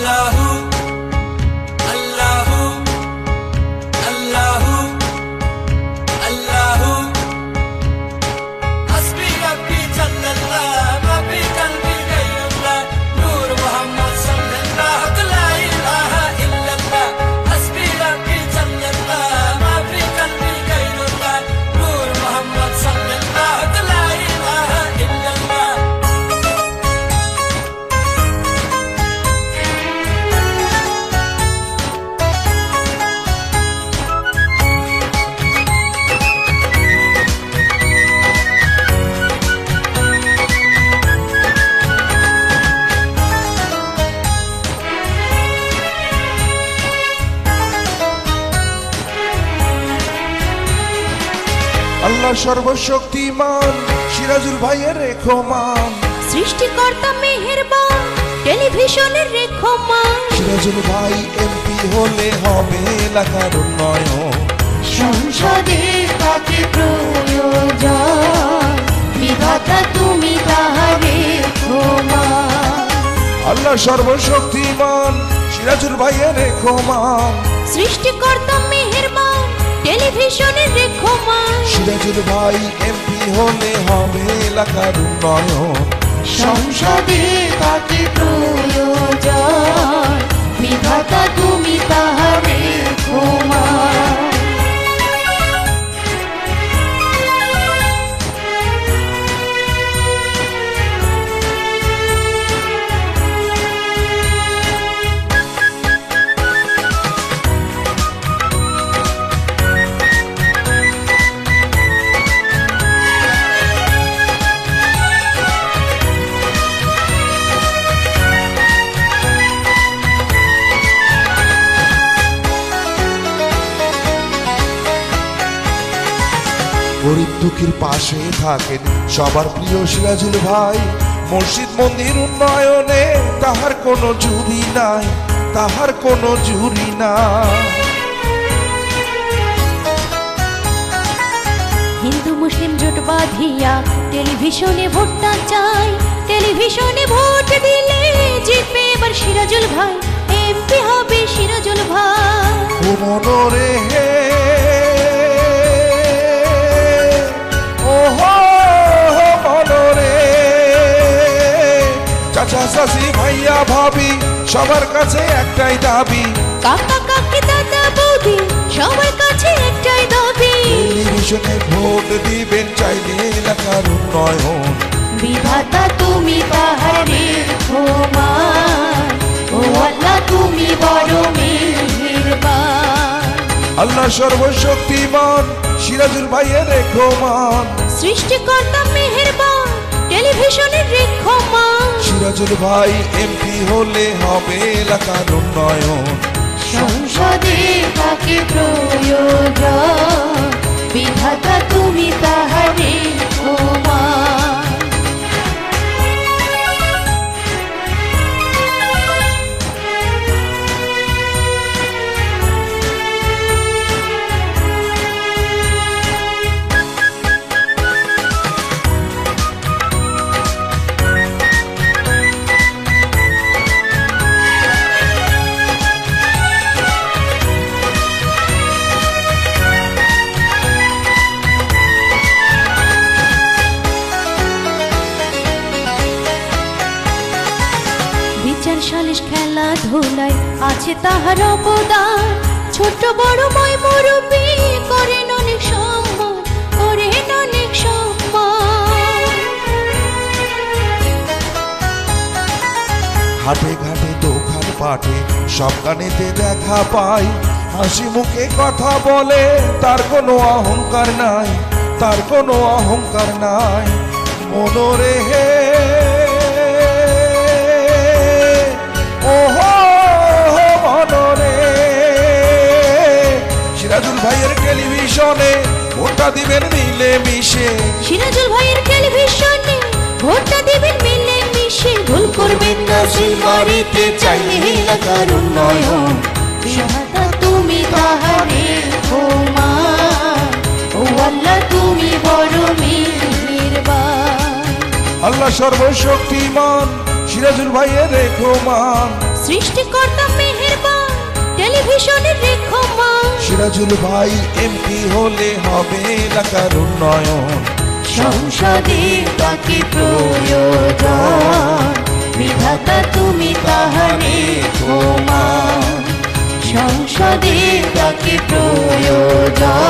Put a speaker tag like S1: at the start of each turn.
S1: আল্লাহু আল্লাহু আল্লাহু আল্লাহু হাসবি রাব্বি জাল্লাল্লাহ মা ফি কলবি গায়রুল্লাহ নূর মুহাম্মদ সাল্লাল্লাহু লা ইলাহা ইল্লাল্লাহ হাসবি রাব্বি জাল্লাল্লাহ মা ফি কলবি গায়রুল্লাহ নূর মুহাম্মদ সাল্লাল্লাহু লা ইলাহা ইল্লাল্লাহ।
S2: আল্লাহ সর্বশক্তিমান সিরাজুল ভাইয়ের রেখমান
S3: সৃষ্টিকর্তা মেহেরবান টেলিভিশনের রেখমান
S2: সিরাজুল ভাই এমপি হলে হবে এলাকার উন্নয়ন
S3: সংসদে তাকে প্রয়োজন বিধাতা তুমি তাহারে ক্ষমা।
S2: আল্লাহ সর্বশক্তিমান সিরাজুল ভাইয়ের রেখমান
S3: সৃষ্টিকর্তা মেহেরবান টেলিভিশনের রেখমান
S2: সিরাজুল ভাই এমপি হলে হবে এলাকার উন্নয়ন
S3: সংসদে তাকে প্রয়োজন বিধাতা তুমি তাহারে ক্ষমা।
S2: গরিব দুঃখীর পাশে থাকেন সবার প্রিয় সিরাজুল ভাই মসজিদ মন্দির উন্নয়নে তাহার কোনো জুরি নাই তাহার কোনো জুরি নাই।
S3: হিন্দু মুসলিম জোট বাঁধিয়া টেলিভিশনে ভোটটা চাই টেলিভিশনে ভোট দিলে জিতবে এবার সিরাজুল ভাই এমপি হবে সিরাজুল ভাই।
S2: ও মনরে হে ওহো মনরে চাচা চাচি ভাইয়া ভাবি সবার কাছে একটাই দাবি
S3: কাকা কাকি দাদা বৌদি সবার কাছে একটাই দাবি
S2: টেলিভিশনে ভোট দিবেন চাইলে এলাকার উন্নয়ন
S3: বিধাতা তুমি তাহারে ক্ষমা ও আল্লাহ তুমি বড় মেহেরবান।
S2: আল্লাহ সর্বশক্তিমান সিরাজুল ভাইয়ের রেখমান
S3: সৃষ্টিকর্তা মেহেরবান টেলিভিশনের রেখমান
S2: সিরাজুল ভাই এমপি হলে হবে এলাকার উন্নয়ন
S3: সংসদে তাকে প্রয়োজন বিধাতা তুমি তাহারে ক্ষমা। বিচার সালিশ খেলাধুলায় আছে তাহার অবদান ছোট বড় ময় মুরব্বি করেন অনেক সম্মান করেন অনেক সম্মান।
S2: হাটে ঘাটে দোকান পাটে সব গানেতে দেখা পাই হাসি মুখে কথা বলে তার কোনো অহংকার নাই তার কোনো অহংকার নাই মনরে হে ওহো মনরে সিরাজুল ভাইয়ের টেলিভিশনে ভোটটা দিবেন মিলে মিশে
S3: সিরাজুল ভাইয়ের টেলিভিশনে ভোটটা দিবেন মিলে মিশে ভুল করবেন না সিলমারিতে চাইলে এলাকার উন্নয়ন বিধাতা তুমি তাহারে ক্ষমা ও আল্লাহ তুমি বড় মেহেরবান।
S2: আল্লাহ সর্বশক্তিমান সিরাজুল ভাইয়ের রেখো মান,
S3: সৃষ্টিকর্তা মেহেরবান টেলিভিশনের রেখো মান।
S2: সিরাজুল ভাই এমপি হলে হবে এলাকার উন্নয়ন,
S3: সংসদে তাকে প্রয়োজন, বিধাতা তুমি তাহারে ক্ষমা। সংসদে তাকে প্রয়োজন,